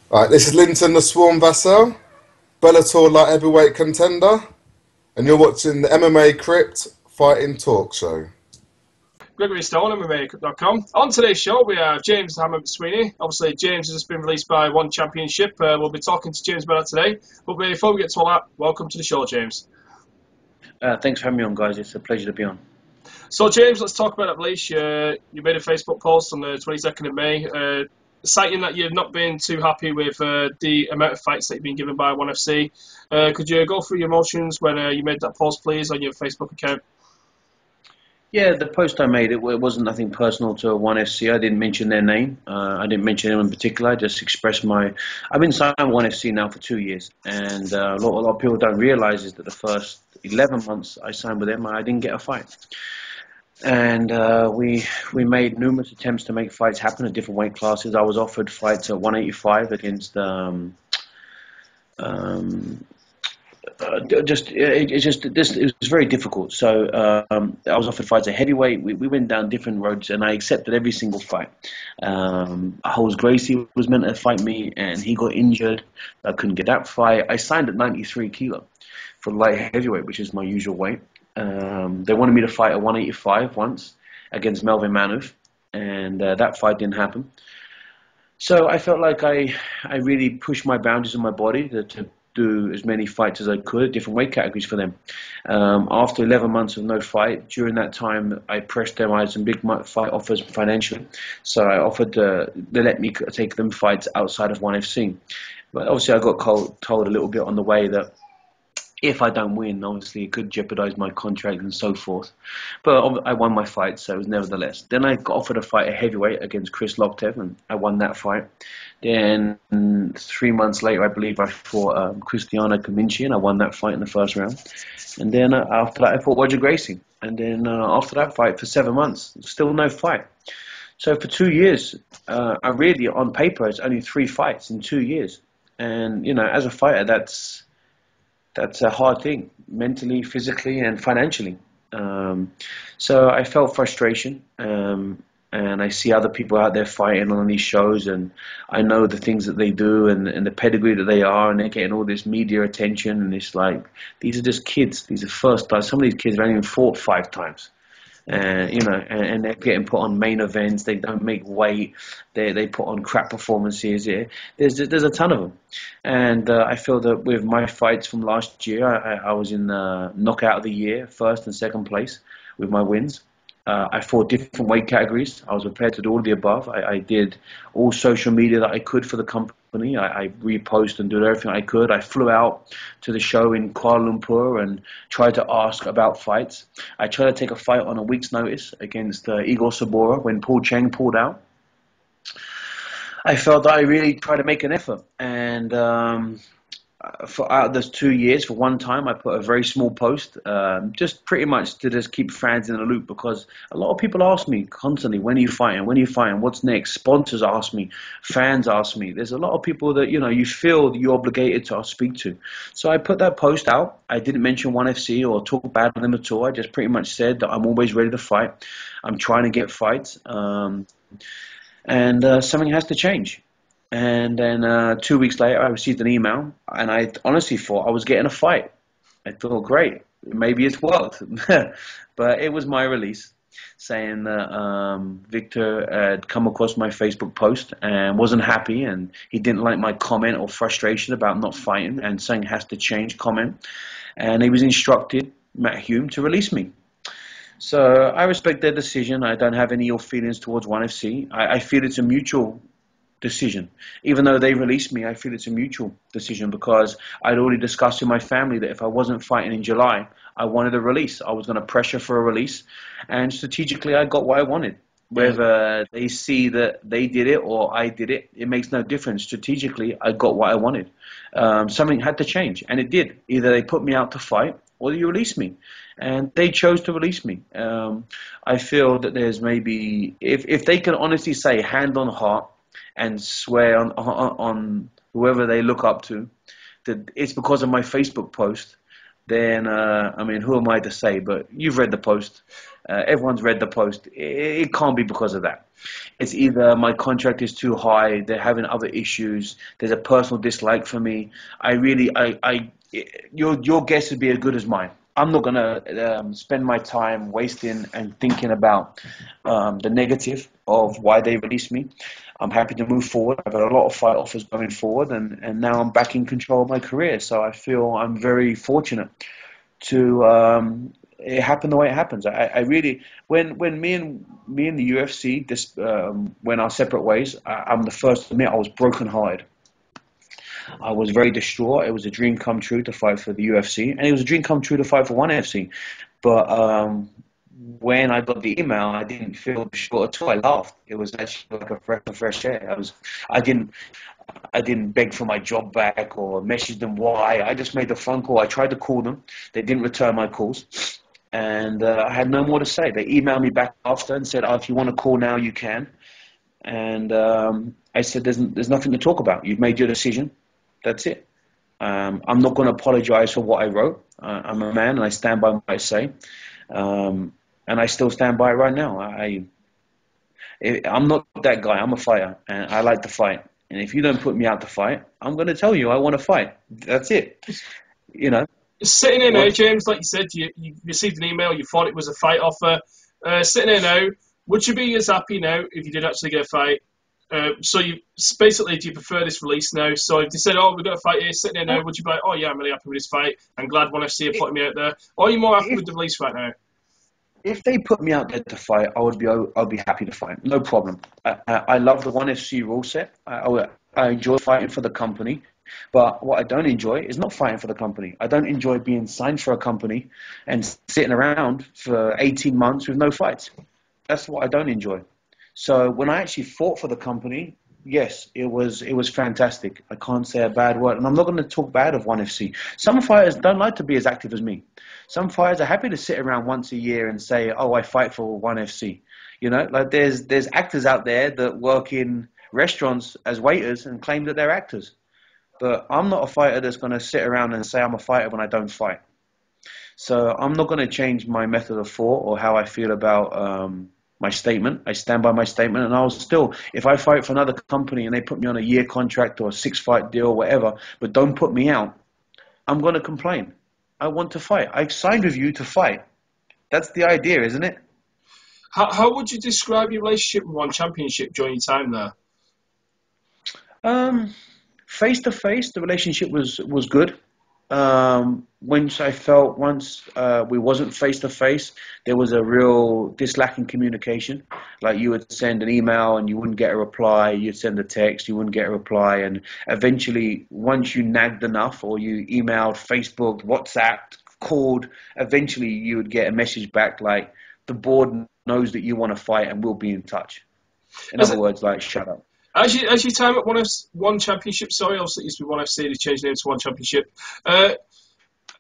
Right, this is Linton the Swarm Vassal, Bellator light heavyweight contender, and you're watching the MMA Crypt Fighting Talk Show. Gregory Stone, MMA.com. On today's show, we have James Hammer McSweeney. Obviously, James has just been released by One Championship. We'll be talking to James about that today. But before we get to all that, welcome to the show, James. Thanks for having me on, guys. It's a pleasure to be on. So, James, let's talk about that release. You made a Facebook post on the 22nd of May, citing that you've not been too happy with the amount of fights that you've been given by ONE FC. Could you go through your emotions when you made that post, please, on your Facebook account? Yeah, the post I made, it wasn't nothing personal to ONE FC. I didn't mention their name. I didn't mention anyone in particular. I just expressed I've been signed with ONE FC now for 2 years. And a lot of people don't realize is that the first 11 months I signed with them, I didn't get a fight. And we made numerous attempts to make fights happen at different weight classes. I was offered fights at 185 against it was very difficult. So I was offered fights at heavyweight. We went down different roads, and I accepted every single fight. Holmes Gracie was meant to fight me, and he got injured. I couldn't get that fight. I signed at 93 kilo for light heavyweight, which is my usual weight. They wanted me to fight at 185 once against Melvin Manuf, and that fight didn't happen. So I felt like I really pushed my boundaries in my body to do as many fights as I could, different weight categories for them. After 11 months of no fight, during that time, I pressed them. I had some big fight offers financially. So I offered they let me take them fights outside of ONE FC. But obviously I got told a little bit on the way that if I don't win, obviously it could jeopardize my contract and so forth. But I won my fight, so it was nevertheless. Then I got offered a fight at heavyweight against Chris Loktev, and I won that fight. Then 3 months later, I believe I fought Cristiano Cominci, and I won that fight in the first round. And then after that, I fought Roger Gracie. And then after that fight, for 7 months, still no fight. So for 2 years, I really, on paper, it's only 3 fights in 2 years. And, as a fighter, that's a hard thing, mentally, physically, and financially. So I felt frustration, and I see other people out there fighting on these shows, and I know the things that they do and the pedigree that they are, and they're getting all this media attention, and it's like, these are just kids. These are first time. Some of these kids have only even fought 5 times. And they're getting put on main events. They don't make weight. They put on crap performances. Yeah, there's a ton of them, and I feel that with my fights from last year, I was in knockout of the year, first and second place with my wins. I fought different weight categories. I was prepared to do all of the above. I did all social media that I could for the company. I reposted and did everything I could. I flew out to the show in Kuala Lumpur and tried to ask about fights. I tried to take a fight on a week's notice against Igor Sabora when Paul Cheng pulled out. I felt that I really tried to make an effort, and for out of those 2 years, for one time, I put a very small post, just pretty much to just keep fans in the loop, because a lot of people ask me constantly, when are you fighting? When are you fighting? What's next? Sponsors ask me, fans ask me. There's a lot of people that, you feel that you're obligated to speak to. So I put that post out. I didn't mention ONE FC or talk bad of them at all. I just pretty much said that I'm always ready to fight. I'm trying to get fights. And something has to change. And then 2 weeks later, I received an email, and I honestly thought I was getting a fight. I thought, great, maybe it's worked. But it was my release saying that Victor had come across my Facebook post and wasn't happy, and he didn't like my comment or frustration about not fighting and saying has to change comment. And he was instructed, Matt Hume, to release me. So I respect their decision. I don't have any ill feelings towards ONE FC. I feel it's a mutual decision. Even though they released me, I feel it's a mutual decision, because I'd already discussed with my family that if I wasn't fighting in July, I wanted a release. I was going to pressure for a release, and strategically I got what I wanted. Whether they see that they did it or I did it, it makes no difference. Strategically, I got what I wanted. Something had to change, and it did. Either they put me out to fight or you release me. And they chose to release me. I feel that there's maybe, if they can honestly say, hand on heart, and swear on whoever they look up to, that it's because of my Facebook post, then I mean, who am I to say? But you've read the post. Everyone's read the post. It can't be because of that. It's either my contract is too high, they're having other issues, there's a personal dislike for me. Your guess would be as good as mine. I'm not gonna spend my time wasting and thinking about the negative of why they released me. I'm happy to move forward. I've had a lot of fight offers going forward, and now I'm back in control of my career. So I feel I'm very fortunate to it happen the way it happens. I really, when me and the UFC went our separate ways, I'm the first to admit I was brokenhearted. I was very distraught. It was a dream come true to fight for the UFC, and it was a dream come true to fight for ONE FC. But when I got the email, I didn't feel distraught at all. I laughed. It was actually like a breath of fresh air. I didn't, I didn't beg for my job back or message them why. I just made the phone call. I tried to call them. They didn't return my calls. And I had no more to say. They emailed me back after and said, "Oh, if you want to call now, you can." And I said, "There's nothing to talk about. You've made your decision. That's it. I'm not going to apologize for what I wrote. I'm a man, and I stand by what I say. And I still stand by it right now. I'm not that guy. I'm a fighter, and I like to fight. And if you don't put me out to fight, I'm going to tell you I want to fight. That's it. You know." Sitting here now, James, like you said, you received an email, you thought it was a fight offer. Sitting here now, would you be as happy now if you did actually get a fight? So you basically, do you prefer this release now? So if they said, "Oh, we've got a fight here," sitting here now, would you be like, "Oh yeah, I'm really happy with this fight. I'm glad ONE FC are putting me out there"? Or are you more happy with the release right now? If they put me out there to fight, I'll be happy to fight. No problem. I love the ONE FC rule set. I enjoy fighting for the company. But what I don't enjoy is not fighting for the company. I don't enjoy being signed for a company and sitting around for 18 months with no fights. That's what I don't enjoy. So when I actually fought for the company, yes, it was fantastic. I can't say a bad word. And I'm not going to talk bad of ONE FC. Some fighters don't like to be as active as me. Some fighters are happy to sit around once a year and say, "Oh, I fight for ONE FC." You know, like there's actors out there that work in restaurants as waiters and claim that they're actors. But I'm not a fighter that's going to sit around and say I'm a fighter when I don't fight. So I'm not going to change my method of thought or how I feel about my statement. I stand by my statement, and I'll still, if I fight for another company and they put me on a year contract or a 6-fight deal or whatever, but don't put me out, I'm going to complain. I want to fight. I signed with you to fight. That's the idea, isn't it? How would you describe your relationship with ONE Championship during your time there? Face to face, the relationship was good. Once we wasn't face to face, there was a real dislack in communication. Like you would send an email and you wouldn't get a reply. You'd send a text, you wouldn't get a reply, and eventually, once you nagged enough, or you emailed, Facebook, WhatsApp, called, eventually you would get a message back like, "The board knows that you want to fight and we'll be in touch." In other words, like, shut up. As your time at ONE Championship, sorry, obviously it used to be ONE FC, they changed the name to ONE Championship.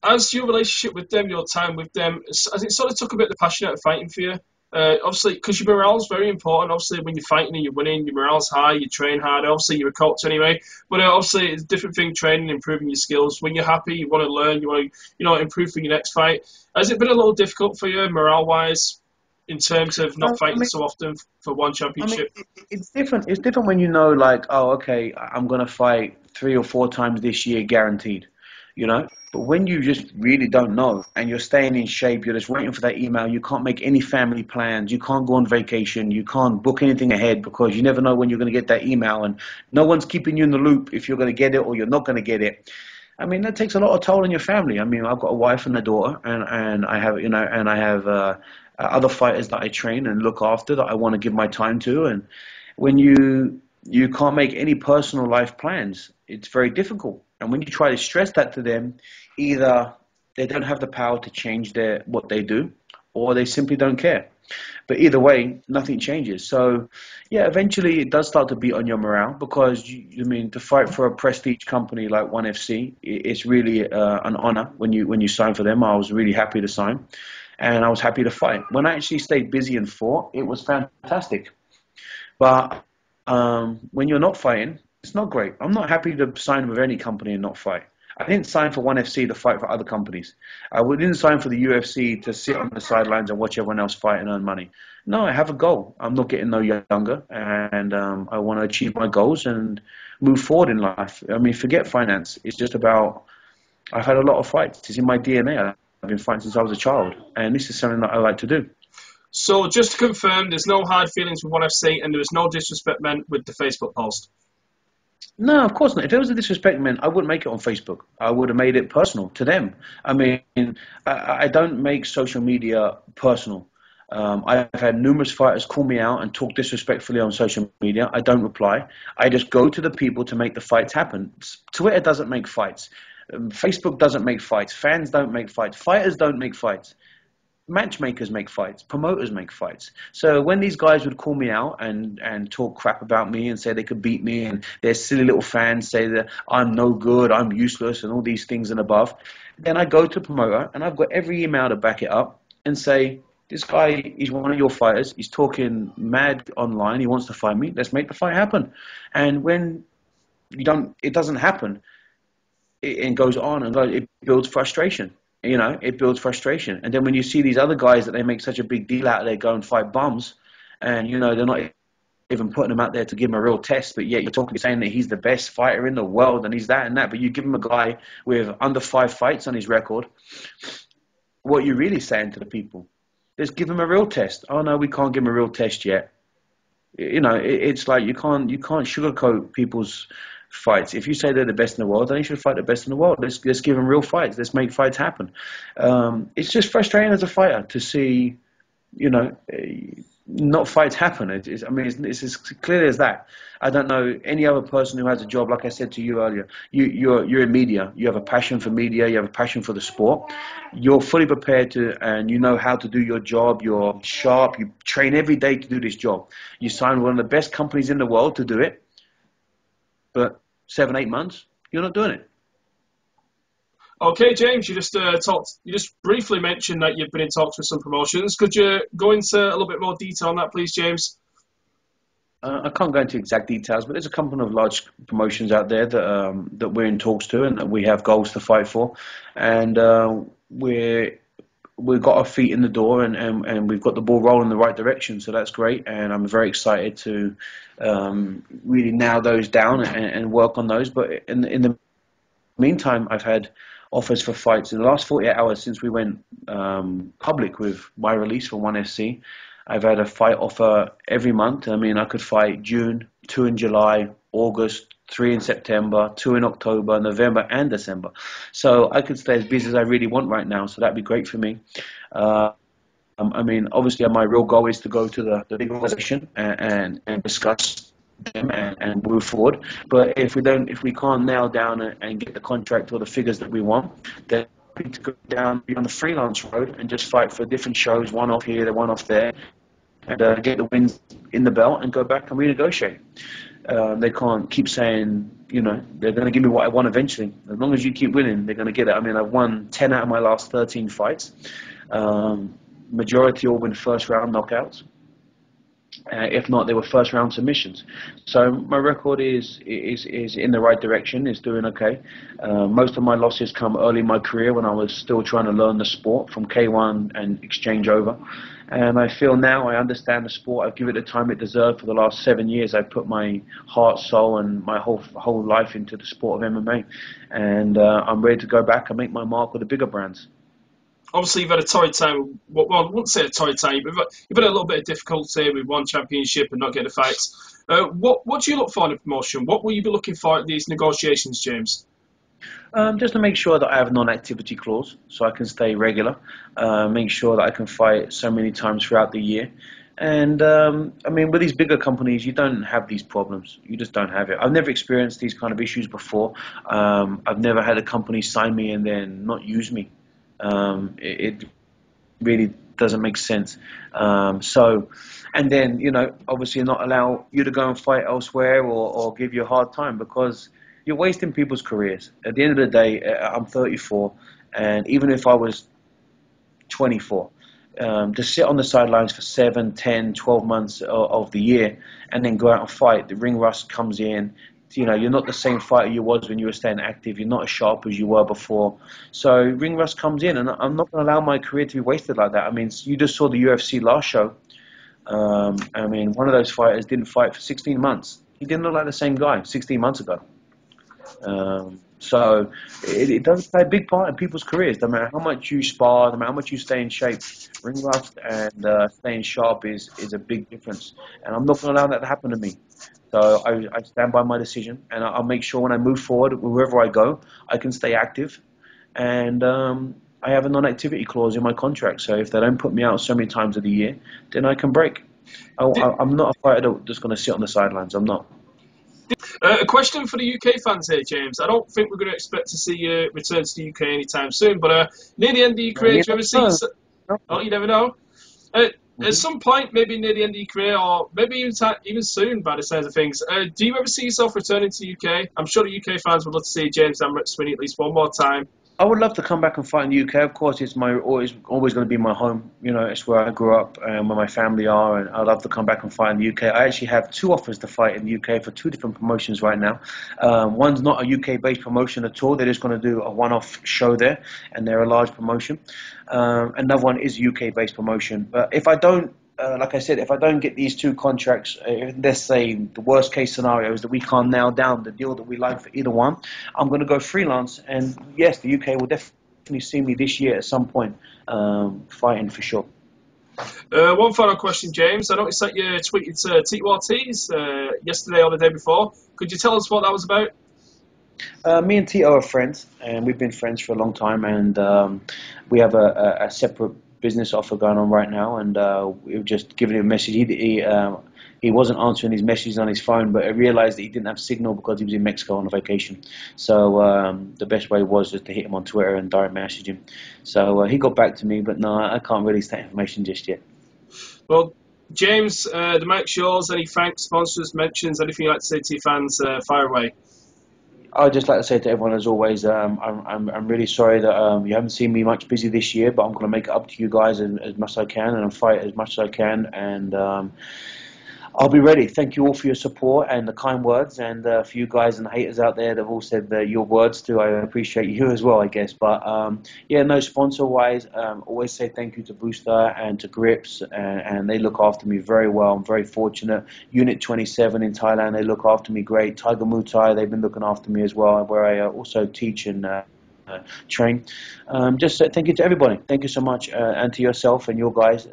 As your relationship with them, your time with them, as it sort of took a bit of the passion out of fighting for you? Obviously, because your morale's very important. Obviously, when you're fighting and you're winning, your morale's high, you train hard. Obviously, you're a coach anyway. But obviously, it's a different thing training, improving your skills. When you're happy, you want to learn, you want to improve for your next fight. Has it been a little difficult for you, morale-wise, in terms of not fighting so often for ONE Championship? It's different. It's different when you know, like, oh, okay, I'm gonna fight 3 or 4 times this year, guaranteed. You know. But when you just really don't know, and you're staying in shape, you're just waiting for that email. You can't make any family plans. You can't go on vacation. You can't book anything ahead because you never know when you're gonna get that email, and no one's keeping you in the loop if you're gonna get it or you're not gonna get it. I mean, that takes a lot of toll on your family. I mean, I've got a wife and a daughter, and I have, and I have other fighters that I train and look after that I want to give my time to. And when you can't make any personal life plans, it's very difficult. And when you try to stress that to them, either they don't have the power to change what they do, or they simply don't care. But either way, nothing changes. So, yeah, eventually it does start to beat on your morale because, to fight for a prestige company like ONE FC, it's really an honor when you sign for them. I was really happy to sign, and I was happy to fight. When I actually stayed busy and fought, it was fantastic. But when you're not fighting, it's not great. I'm not happy to sign with any company and not fight. I didn't sign for ONE FC to fight for other companies. Didn't sign for the UFC to sit on the sidelines and watch everyone else fight and earn money. No, I have a goal. I'm not getting no younger, and I want to achieve my goals and move forward in life. I mean, forget finance. It's just about, I've had a lot of fights. It's in my DNA. I've been fighting since I was a child, and this is something that I like to do. So just to confirm, there's no hard feelings with ONE FC, and there was no disrespect meant with the Facebook post. No, of course not. If there was a disrespect meant, I wouldn't make it on Facebook. I would have made it personal to them. I mean, I don't make social media personal. I've had numerous fighters call me out and talk disrespectfully on social media. I don't reply. I just go to the people to make the fights happen. Twitter doesn't make fights. Facebook doesn't make fights. Fans don't make fights. Fighters don't make fights. Matchmakers make fights, promoters make fights. So when these guys would call me out and talk crap about me and say they could beat me, and their silly little fans say that I'm no good, I'm useless, and all these things and above, then I go to promoter and I've got every email to back it up and say, this guy, he's one of your fighters, he's talking mad online, he wants to fight me, let's make the fight happen. And when it doesn't happen, it goes on and goes, it builds frustration. You know, it builds frustration. And then when you see these other guys that they make such a big deal out of, they go and fight bums, and, you know, they're not even putting him out there to give him a real test, but yet you're saying that he's the best fighter in the world and he's that and that, but you give him a guy with under 5 fights on his record, what are you really saying to the people? Just give him a real test. Oh, no, we can't give him a real test yet. You know, it's like you can't sugarcoat people's fights. If you say they're the best in the world, then you should fight the best in the world. Let's give them real fights. Let's make fights happen. It's just frustrating as a fighter to see, you know, not fights happen. I mean, it's as clear as that. I don't know any other person who has a job. Like I said to you earlier, you're in media. You have a passion for media. You have a passion for the sport. You're fully prepared to, and you know how to do your job. You're sharp. You train every day to do this job. You sign one of the best companies in the world to do it. But 7-8 months, you're not doing it. Okay, James, you just briefly mentioned that you've been in talks with some promotions. Could you go into a little bit more detail on that, please, James? I can't go into exact details, but there's a couple of large promotions out there that we're in talks to and that we have goals to fight for, and we've got our feet in the door and we've got the ball rolling in the right direction, so that's great, and I'm very excited to really nail those down and work on those. But in the meantime, I've had offers for fights in the last 48 hours since we went public with my release for ONE FC. I've had a fight offer every month. I mean, I could fight June, 2 in July, August, 3 in September, 2 in October, November, and December. So I could stay as busy as I really want right now, so that'd be great for me. I mean, obviously, my real goal is to go to the big organization and discuss them and move forward. But if we can't nail down and get the contract or the figures that we want, then we need to go down, be on the freelance road and just fight for different shows, one off here, one off there, and get the wins in the belt and go back and renegotiate. They can't keep saying, you know, they're going to give me what I want eventually. As long as you keep winning, they're going to get it. I mean, I've won 10 out of my last 13 fights. Majority all been first round knockouts. If not, they were first round submissions. So my record is in the right direction, is doing okay. Most of my losses come early in my career when I was still trying to learn the sport from K1 and exchange over. And I feel now I understand the sport. I've given it the time it deserved. For the last 7 years, I've put my heart, soul, and my whole life into the sport of MMA. And I'm ready to go back and make my mark with the bigger brands. Obviously, you've had a torrid time. Well, I wouldn't say a torrid time, but you've had a little bit of difficulty with one championship and not getting the fights. What do you look for in a promotion? What will you be looking for at these negotiations, James? Just to make sure that I have a non-activity clause so I can stay regular, make sure that I can fight so many times throughout the year. And I mean, with these bigger companies, you don't have these problems. You just don't have it. I've never experienced these kind of issues before. I've never had a company sign me and then not use me. It really doesn't make sense. And then, you know, obviously not allow you to go and fight elsewhere or give you a hard time, because you're wasting people's careers. At the end of the day, I'm 34, and even if I was 24, to sit on the sidelines for 7, 10, 12 months of the year and then go out and fight, the ring rust comes in, you know, you're not the same fighter you was when you were staying active. You're not as sharp as you were before. So ring rust comes in, and I'm not going to allow my career to be wasted like that. I mean, you just saw the UFC last show. I mean, one of those fighters didn't fight for 16 months. He didn't look like the same guy 16 months ago. So it does play a big part in people's careers. No matter how much you spar, no matter how much you stay in shape, ring rust and staying sharp is a big difference. And I'm not going to allow that to happen to me. So I stand by my decision, and I'll make sure when I move forward, wherever I go, I can stay active. And I have a non-activity clause in my contract. So if they don't put me out so many times of the year, then I can break. I'm not a fighter that's going to sit on the sidelines. I'm not. A question for the UK fans here, James. I don't think we're going to expect to see you return to the UK anytime soon, but near the end of your career, do you ever see... Oh, you never know. At some point, maybe near the end of your career, or maybe even soon, by the sounds of things, do you ever see yourself returning to the UK? I'm sure the UK fans would love to see James and McSweeney at least one more time. I would love to come back and fight in the UK. Of course, it's always going to be my home. You know, it's where I grew up and where my family are, and I'd love to come back and fight in the UK. I actually have 2 offers to fight in the UK for 2 different promotions right now. One's not a UK-based promotion at all. They're just going to do a one-off show there, and they're a large promotion. Another one is a UK-based promotion. But if I don't, like I said, if I don't get these 2 contracts, let's say the worst case scenario is that we can't nail down the deal that we like for either one, I'm going to go freelance. And yes, the UK will definitely see me this year at some point fighting for sure. One final question, James. I noticed that you tweeted Tito Ortiz yesterday or the day before. Could you tell us what that was about? Me and Tito are friends, and we've been friends for a long time, and we have a separate business offer going on right now, and we've just given him a message. He wasn't answering his messages on his phone, but I realized that he didn't have signal because he was in Mexico on a vacation. So the best way was just to hit him on Twitter and direct message him. So he got back to me, but no, I can't release that information just yet. Well, James, the mic's yours. Any thanks, sponsors, mentions, anything you'd like to say to your fans, fire away. I'd just like to say to everyone, as always, I'm really sorry that you haven't seen me much busy this year, but I'm going to make it up to you guys as much as I can, and fight as much as I can, and I'll be ready. Thank you all for your support and the kind words, and for you guys and the haters out there that have all said your words too. I appreciate you as well, I guess. But yeah, no, sponsor-wise, always say thank you to Booster and to Grips, and they look after me very well. I'm very fortunate. Unit 27 in Thailand, they look after me great. Tiger Muay Thai, they've been looking after me as well, where I also teach and train. Just thank you to everybody. Thank you so much, and to yourself and your guys.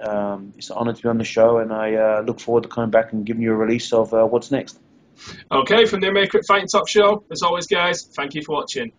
It's an honor to be on the show, and I look forward to coming back and giving you a release of what's next. Okay, from the MMA Fighting Talk Show, as always, guys, thank you for watching.